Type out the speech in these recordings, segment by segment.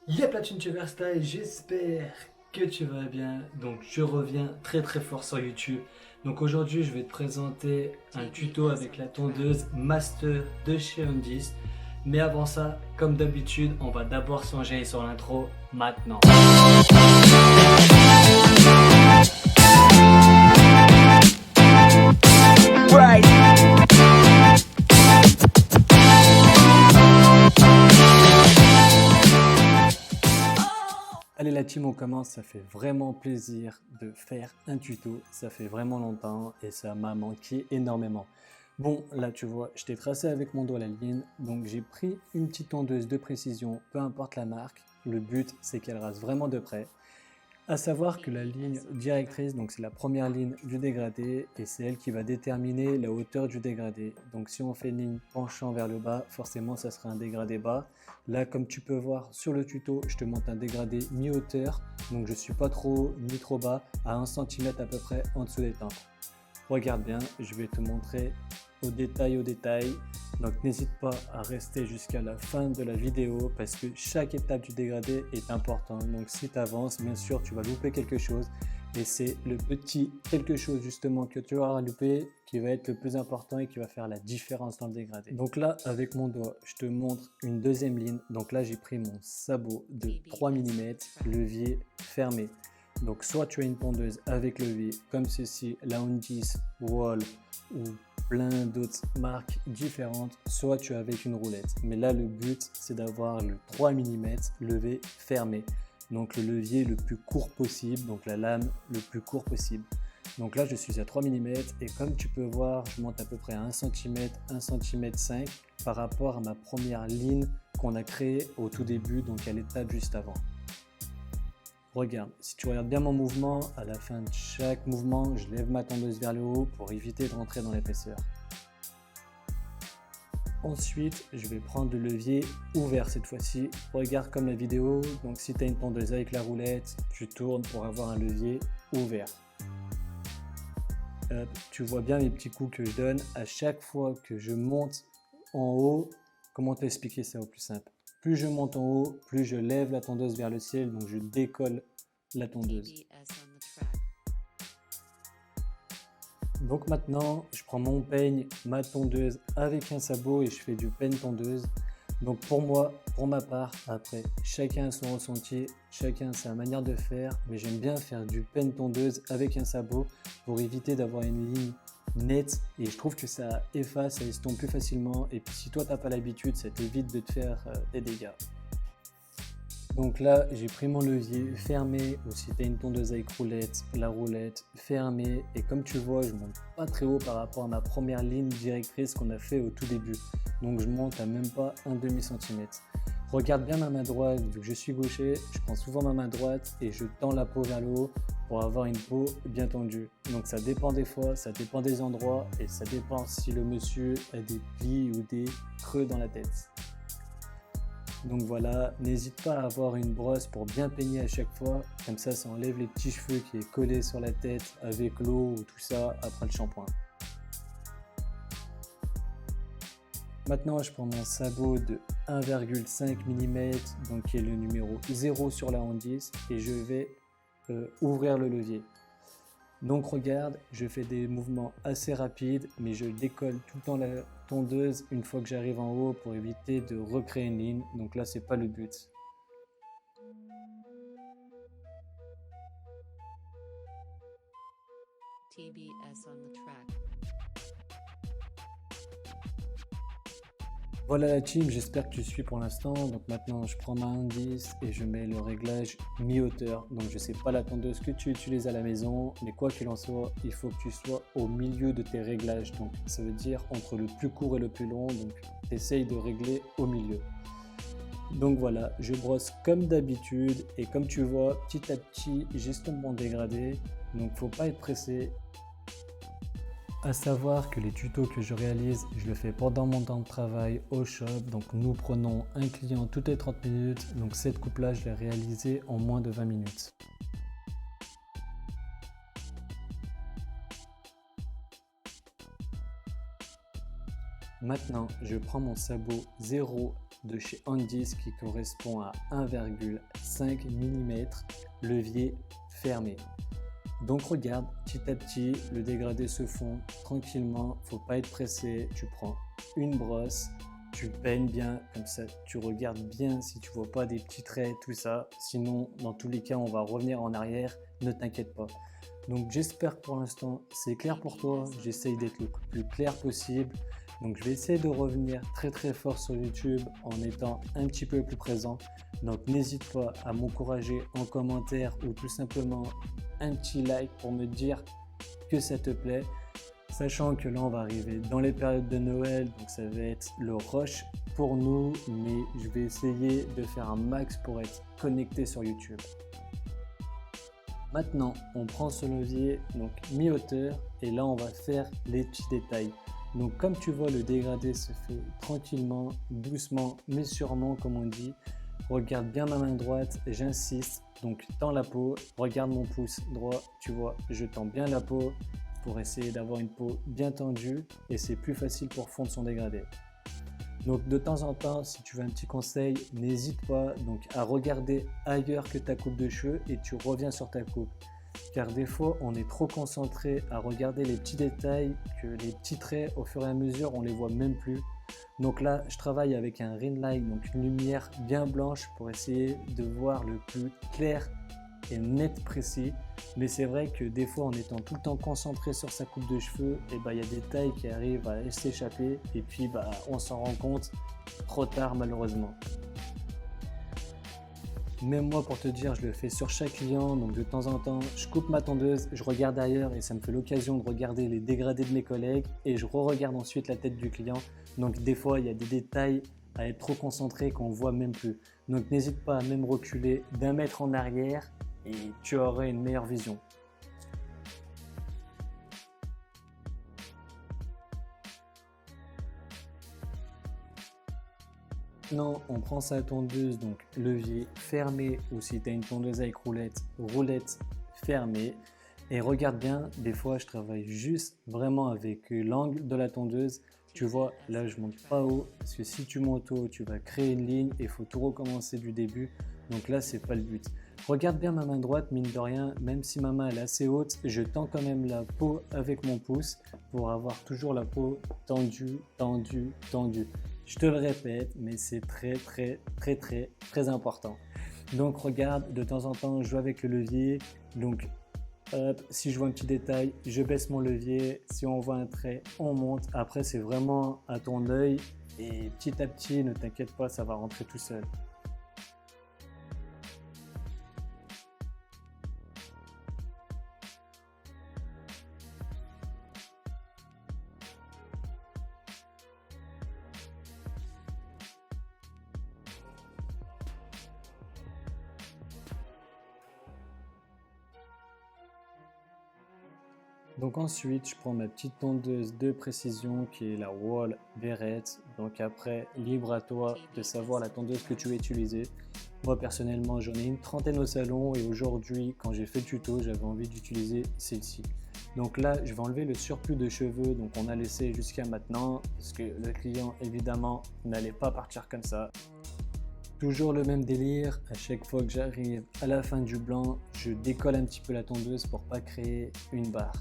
Yep la team Style, j'espère que tu vas bien. Donc je reviens très très fort sur YouTube. Donc aujourd'hui je vais te présenter un tuto avec la tondeuse Master de chez Undis. Mais avant ça, comme d'habitude, on va d'abord songer sur l'intro maintenant. Right. Allez la team, on commence, ça fait vraiment plaisir de faire un tuto, ça fait vraiment longtemps et ça m'a manqué énormément. Bon, là tu vois, je t'ai tracé avec mon doigt la ligne, donc j'ai pris une petite tondeuse de précision, peu importe la marque, le but c'est qu'elle rase vraiment de près. À savoir que la ligne directrice, donc c'est la première ligne du dégradé et c'est elle qui va déterminer la hauteur du dégradé. Donc si on fait une ligne penchant vers le bas, forcément ça sera un dégradé bas. Là comme tu peux voir sur le tuto, je te montre un dégradé mi-hauteur, donc je suis pas trop haut ni trop bas, à 1 cm à peu près en dessous des tempes. Regarde bien, je vais te montrer au détail. Donc n'hésite pas à rester jusqu'à la fin de la vidéo parce que chaque étape du dégradé est importante. Donc si tu avances, bien sûr, tu vas louper quelque chose et c'est le petit quelque chose justement que tu auras loupé qui va être le plus important et qui va faire la différence dans le dégradé. Donc là, avec mon doigt, je te montre une deuxième ligne. Donc là, j'ai pris mon sabot de 3 mm, levier fermé. Donc soit tu as une tondeuse avec levier comme ceci, la Undis, Wall ou plein d'autres marques différentes, soit tu as avec une roulette. Mais là le but c'est d'avoir le 3 mm levé fermé. Donc le levier le plus court possible, donc la lame le plus court possible. Donc là je suis à 3 mm et comme tu peux voir, je monte à peu près à 1 cm, 1 cm 5 par rapport à ma première ligne qu'on a créée au tout début, donc à l'étape juste avant. Regarde, si tu regardes bien mon mouvement, à la fin de chaque mouvement, je lève ma tondeuse vers le haut pour éviter de rentrer dans l'épaisseur. Ensuite, je vais prendre le levier ouvert cette fois-ci. Regarde comme la vidéo, donc si tu as une tondeuse avec la roulette, tu tournes pour avoir un levier ouvert. Tu vois bien les petits coups que je donne à chaque fois que je monte en haut. Comment t'expliquer ça au plus simple? Plus je monte en haut, plus je lève la tondeuse vers le ciel, donc je décolle la tondeuse. Donc maintenant, je prends mon peigne, ma tondeuse avec un sabot et je fais du peigne tondeuse. Donc pour moi, pour ma part, après, chacun a son ressenti, chacun a sa manière de faire, mais j'aime bien faire du peigne tondeuse avec un sabot pour éviter d'avoir une ligne nette et je trouve que ça efface, ça estompe plus facilement et puis si toi t'as pas l'habitude, ça t'évite de te faire des dégâts. Donc là j'ai pris mon levier fermé ou si tu as une tondeuse avec roulette, la roulette fermée et comme tu vois je monte pas très haut par rapport à ma première ligne directrice qu'on a fait au tout début, donc je monte à même pas un demi-centimètre. Regarde bien ma main droite, vu que je suis gaucher, je prends souvent ma main droite et je tends la peau vers le haut pour avoir une peau bien tendue. Donc ça dépend des fois, ça dépend des endroits et ça dépend si le monsieur a des plis ou des creux dans la tête. Donc voilà, n'hésite pas à avoir une brosse pour bien peigner à chaque fois, comme ça enlève les petits cheveux qui est collé sur la tête avec l'eau ou tout ça après le shampoing. Maintenant, je prends mon sabot de 1,5 mm, donc qui est le numéro 0 sur la Undis, et je vais ouvrir le levier. Donc regarde, je fais des mouvements assez rapides, mais je décolle tout le temps la tondeuse une fois que j'arrive en haut pour éviter de recréer une ligne. Donc là, c'est pas le but. TBS on the track. Voilà la team, j'espère que tu suis pour l'instant. Donc maintenant je prends ma Undis et je mets le réglage mi-hauteur. Donc je sais pas la tondeuse que tu utilises à la maison, mais quoi qu'il en soit, il faut que tu sois au milieu de tes réglages. Donc ça veut dire entre le plus court et le plus long. Donc essaye de régler au milieu. Donc voilà, je brosse comme d'habitude et comme tu vois, petit à petit, j'estompe mon dégradé. Donc faut pas être pressé. À savoir que les tutos que je réalise, je le fais pendant mon temps de travail au shop. Donc nous prenons un client toutes les 30 minutes. Donc cette coupe là, je l'ai réalisée en moins de 20 minutes. Maintenant, je prends mon sabot 0 de chez Andis qui correspond à 1,5 mm, levier fermé. Donc regarde, petit à petit, le dégradé se fond tranquillement, faut pas être pressé, tu prends une brosse, tu peignes bien, comme ça tu regardes bien si tu vois pas des petits traits, tout ça, sinon dans tous les cas on va revenir en arrière, ne t'inquiète pas. Donc j'espère que pour l'instant c'est clair pour toi, j'essaye d'être le plus clair possible. Donc je vais essayer de revenir très fort sur YouTube en étant un petit peu plus présent. Donc n'hésite pas à m'encourager en commentaire ou tout simplement un petit like pour me dire que ça te plaît. Sachant que là on va arriver dans les périodes de Noël, donc ça va être le rush pour nous, mais je vais essayer de faire un max pour être connecté sur YouTube. Maintenant, on prend ce levier, donc mi-hauteur, et là on va faire les petits détails. Donc comme tu vois, le dégradé se fait tranquillement, doucement, mais sûrement comme on dit. Regarde bien ma main droite, j'insiste, donc tends la peau, regarde mon pouce droit, tu vois, je tends bien la peau pour essayer d'avoir une peau bien tendue et c'est plus facile pour fondre son dégradé. Donc de temps en temps, si tu veux un petit conseil, n'hésite pas donc à regarder ailleurs que ta coupe de cheveux et tu reviens sur ta coupe. Car des fois, on est trop concentré à regarder les petits détails que les petits traits, au fur et à mesure, on les voit même plus. Donc là, je travaille avec un ring light, donc une lumière bien blanche pour essayer de voir le plus clair et net précis. Mais c'est vrai que des fois, en étant tout le temps concentré sur sa coupe de cheveux, il y a des tailles qui arrivent à s'échapper et puis on s'en rend compte trop tard malheureusement. Même moi, pour te dire, je le fais sur chaque client, donc de temps en temps, je coupe ma tondeuse, je regarde ailleurs et ça me fait l'occasion de regarder les dégradés de mes collègues et je re-regarde ensuite la tête du client. Donc des fois, il y a des détails à être trop concentré qu'on voit même plus. Donc n'hésite pas à même reculer d'1 mètre en arrière et tu auras une meilleure vision. Maintenant, on prend sa tondeuse, donc levier fermé ou si tu as une tondeuse avec roulette, roulette fermée. Et regarde bien, des fois je travaille juste vraiment avec l'angle de la tondeuse. Tu vois, là je monte pas haut parce que si tu montes haut, tu vas créer une ligne et il faut tout recommencer du début. Donc là, c'est pas le but. Regarde bien ma main droite, mine de rien, même si ma main elle est assez haute, je tends quand même la peau avec mon pouce pour avoir toujours la peau tendue, tendue, tendue. Je te le répète, mais c'est très important. Donc regarde, de temps en temps, je joue avec le levier. Donc hop, si je vois un petit détail, je baisse mon levier. Si on voit un trait, on monte. Après, c'est vraiment à ton œil. Et petit à petit, ne t'inquiète pas, ça va rentrer tout seul. Donc ensuite, je prends ma petite tondeuse de précision qui est la Wall Barrett. Donc après, libre à toi de savoir la tondeuse que tu veux utiliser. Moi personnellement, j'en ai une trentaine au salon et aujourd'hui, quand j'ai fait le tuto, j'avais envie d'utiliser celle-ci. Donc là, je vais enlever le surplus de cheveux donc on a laissé jusqu'à maintenant parce que le client évidemment n'allait pas partir comme ça. Toujours le même délire, à chaque fois que j'arrive à la fin du blanc, je décolle un petit peu la tondeuse pour pas créer une barre.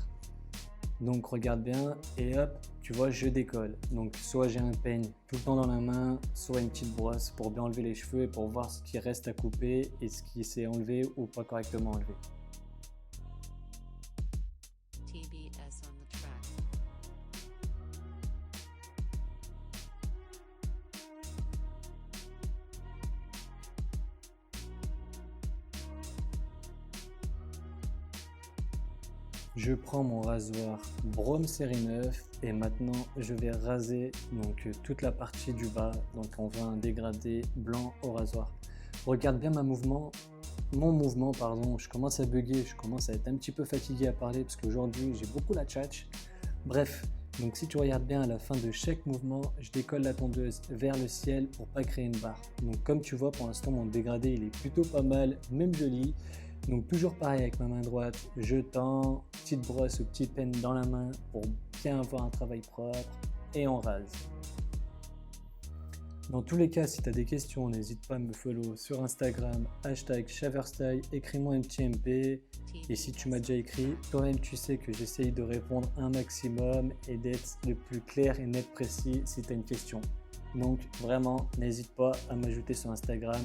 Donc regarde bien et hop, tu vois, je décolle. Donc soit j'ai un peigne tout le temps dans la main, soit une petite brosse pour bien enlever les cheveux et pour voir ce qui reste à couper et ce qui s'est enlevé ou pas correctement enlevé. TBS on the track. Je prends mon rasoir Brome série 9 et maintenant je vais raser donc toute la partie du bas. Donc on voit un dégradé blanc au rasoir. Regarde bien mon mouvement, pardon. Je commence à bugger, je commence à être un petit peu fatigué à parler parce qu'aujourd'hui j'ai beaucoup la tchatch. Bref, donc si tu regardes bien à la fin de chaque mouvement, je décolle la tondeuse vers le ciel pour pas créer une barre. Donc comme tu vois, pour l'instant mon dégradé il est plutôt pas mal, même joli. Donc toujours pareil avec ma main droite, je tends, petite brosse ou petite peigne dans la main pour bien avoir un travail propre et on rase. Dans tous les cas, si tu as des questions, n'hésite pas à me follow sur Instagram, #shaverstyle, écris-moi un petit MP. Et si tu m'as déjà écrit, toi-même tu sais que j'essaye de répondre un maximum et d'être le plus clair et net précis si tu as une question. Donc vraiment, n'hésite pas à m'ajouter sur Instagram.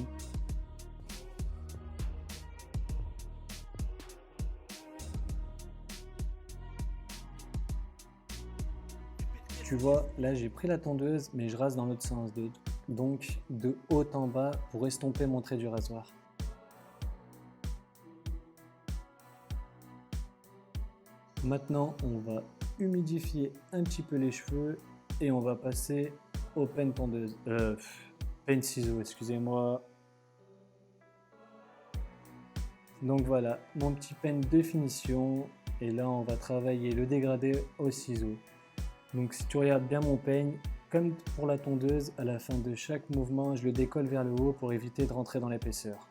Tu vois, là j'ai pris la tondeuse, mais je rase dans l'autre sens, donc de haut en bas pour estomper mon trait du rasoir. Maintenant, on va humidifier un petit peu les cheveux et on va passer au peigne tondeuse. Peigne ciseau, excusez-moi. Donc voilà, mon petit peigne de finition. Et là, on va travailler le dégradé au ciseau. Donc si tu regardes bien mon peigne, comme pour la tondeuse, à la fin de chaque mouvement, je le décolle vers le haut pour éviter de rentrer dans l'épaisseur.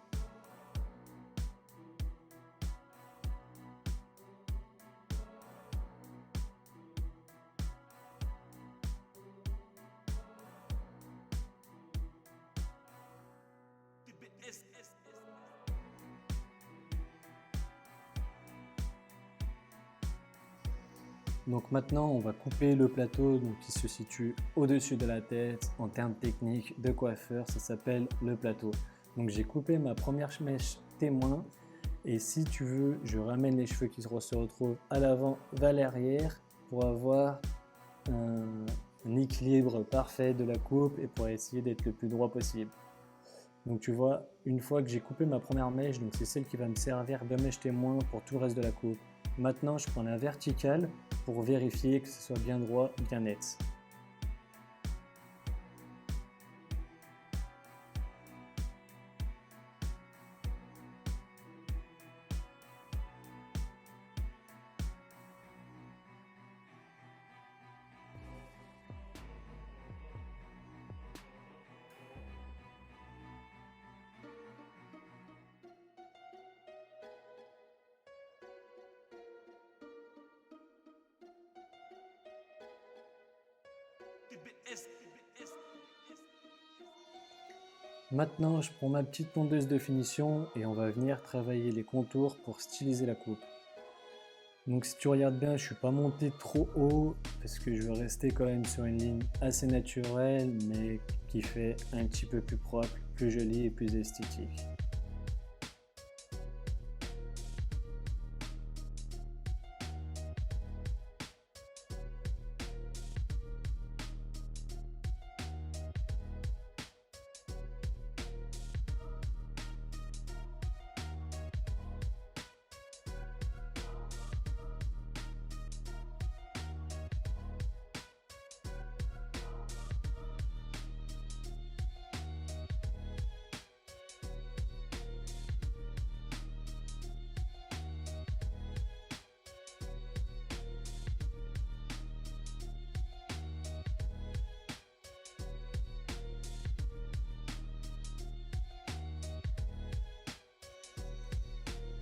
Donc maintenant, on va couper le plateau qui se situe au-dessus de la tête. En termes techniques de coiffeur, ça s'appelle le plateau. Donc j'ai coupé ma première mèche témoin. Et si tu veux, je ramène les cheveux qui se retrouvent à l'avant vers l'arrière pour avoir un équilibre parfait de la coupe et pour essayer d'être le plus droit possible. Donc tu vois, une fois que j'ai coupé ma première mèche, donc c'est celle qui va me servir de mèche témoin pour tout le reste de la coupe. Maintenant, je prends la verticale pour vérifier que ce soit bien droit, bien net. Maintenant, je prends ma petite tondeuse de finition et on va venir travailler les contours pour styliser la coupe. Donc si tu regardes bien, je ne suis pas monté trop haut parce que je veux rester quand même sur une ligne assez naturelle mais qui fait un petit peu plus propre, plus joli et plus esthétique.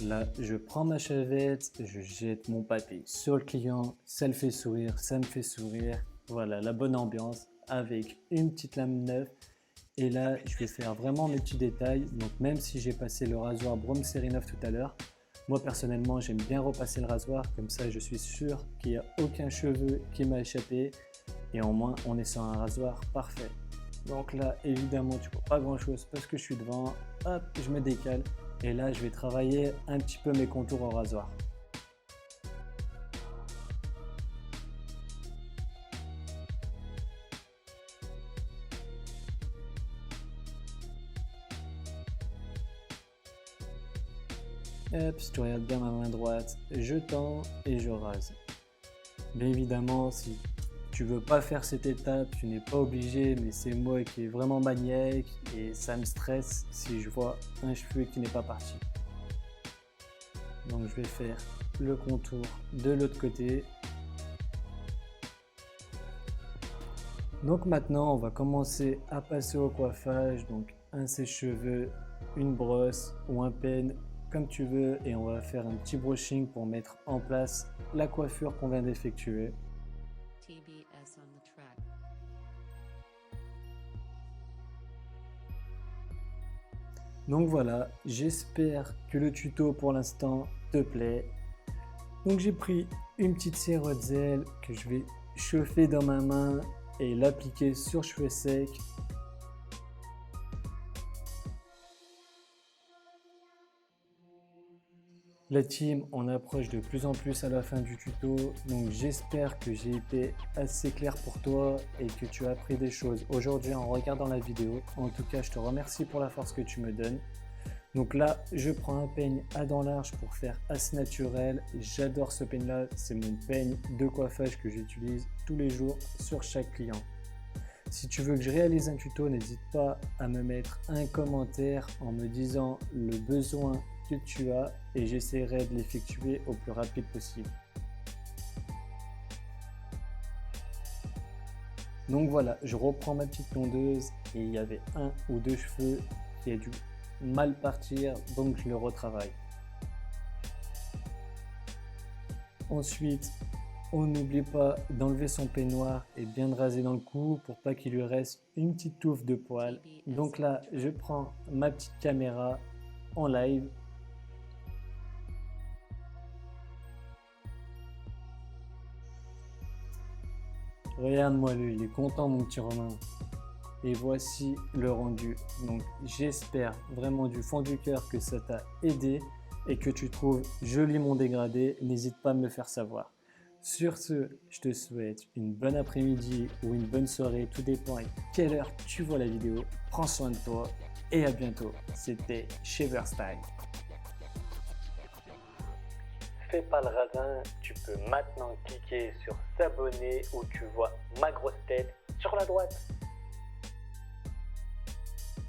Là, je prends ma chavette, je jette mon pâté sur le client, ça le fait sourire, ça me fait sourire. Voilà, la bonne ambiance avec une petite lame neuve. Et là, je vais faire vraiment mes petits détails. Donc même si j'ai passé le rasoir Brome Série 9 tout à l'heure, moi personnellement, j'aime bien repasser le rasoir. Comme ça, je suis sûr qu'il n'y a aucun cheveu qui m'a échappé. Et au moins, on est sur un rasoir parfait. Donc là, évidemment, tu vois pas grand chose parce que je suis devant. Hop, je me décale. Et là, je vais travailler un petit peu mes contours au rasoir. Hop, si tu regardes bien ma main droite, je tends et je rase. Bien évidemment, si tu veux pas faire cette étape, tu n'es pas obligé, mais c'est moi qui est vraiment maniaque et ça me stresse si je vois un cheveu qui n'est pas parti. Donc je vais faire le contour de l'autre côté. Donc maintenant on va commencer à passer au coiffage, donc un sèche-cheveux, une brosse ou un peigne comme tu veux et on va faire un petit brushing pour mettre en place la coiffure qu'on vient d'effectuer. TBS on the track. Donc voilà, j'espère que le tuto pour l'instant te plaît. Donc j'ai pris une petite cire de zèle que je vais chauffer dans ma main et l'appliquer sur cheveux secs. La team, on approche de plus en plus à la fin du tuto, donc j'espère que j'ai été assez clair pour toi et que tu as appris des choses aujourd'hui en regardant la vidéo. En tout cas, je te remercie pour la force que tu me donnes. Donc là, je prends un peigne à dents larges pour faire assez naturel. J'adore ce peigne là, c'est mon peigne de coiffage que j'utilise tous les jours sur chaque client. Si tu veux que je réalise un tuto, n'hésite pas à me mettre un commentaire en me disant le besoin que tu as et j'essaierai de l'effectuer au plus rapide possible. Donc voilà, je reprends ma petite tondeuse et il y avait un ou deux cheveux qui a dû mal partir, donc je le retravaille. Ensuite, on n'oublie pas d'enlever son peignoir et bien de raser dans le cou pour pas qu'il lui reste une petite touffe de poils. Donc là, je prends ma petite caméra en live. Regarde-moi lui, il est content mon petit Romain. Et voici le rendu. Donc j'espère vraiment du fond du cœur que ça t'a aidé et que tu trouves joli mon dégradé. N'hésite pas à me le faire savoir. Sur ce, je te souhaite une bonne après-midi ou une bonne soirée. Tout dépend à quelle heure tu vois la vidéo. Prends soin de toi et à bientôt. C'était Shaver Style. Fais pas le radin, tu peux maintenant cliquer sur s'abonner où tu vois ma grosse tête sur la droite.